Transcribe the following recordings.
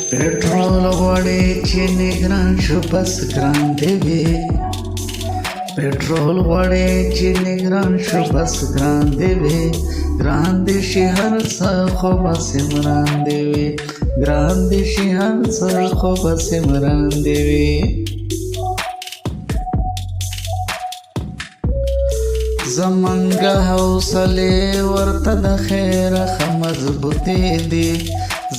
पेट्रोल غواړي چې نگران شو بس ګران دی وي पेट्रोल غواړي چې نگران شو بس ګران دی وي ګران دی شي هر څه خو بس مران دی وي ګران دی شي هر څه خو بس مران دی وي زمنګ حوصله ورته د خیر مضبوطی دی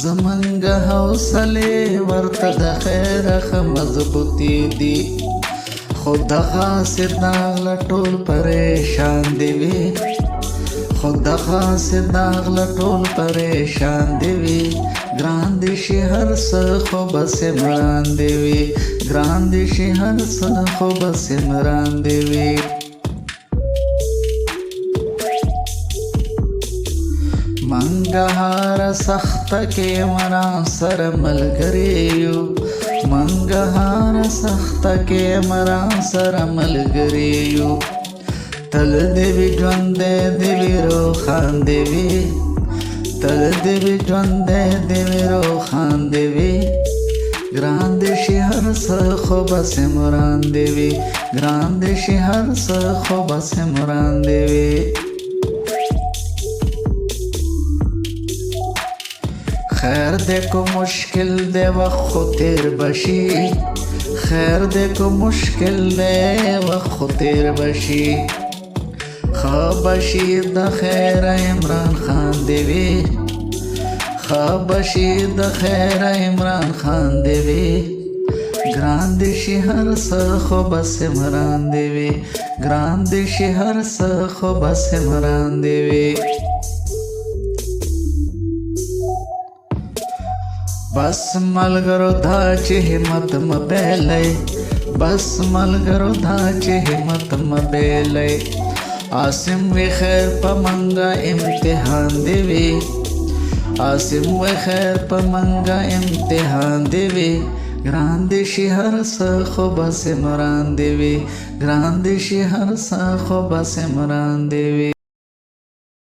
زمنګ حوصله ورته د خیر مضبوطی دی خدا خاص داغ لټول پریشان دی وی خدا خاص داغ لټول پریشان دی وی ګران دی شي هر څه خو بس مران دی وی ګران دی شي هر څه خو بس مران دی وی منګهار سخت کې مرا سر ملګریو منګهار سخت کې مرا سر ملګریو تل دې ژوند دې ورو خان دې وي تل دې ژوند دې ورو خان دې وي ګران دې شي هر څه خو بس مران دې وي ګران دې شي هر څه خو بس مران دې وي خیر دے کو مشکل دے وقت تیر بشی خیر دے کو مشکل دے وقت تیر بشی خوابشی د خیر عمران خان دی وی خوابشی د خیر عمران خان دی وی ګران دی شي هر څه خو بس مران دی وی ګران دی شي هر څه خو بس مران دی وی बस मलगरो धा चे हिम्मत मबेले बस मलगरो धा चे हिम्मत मबेले आसिम वे खैर पमंगा इम्तिहान देवे आसिम वे खैर पमंगा इम्तिहान देवे ګران دی شي هر څه خو بس مران دی وي ګران دی شي هر څه خو بس مران دی وي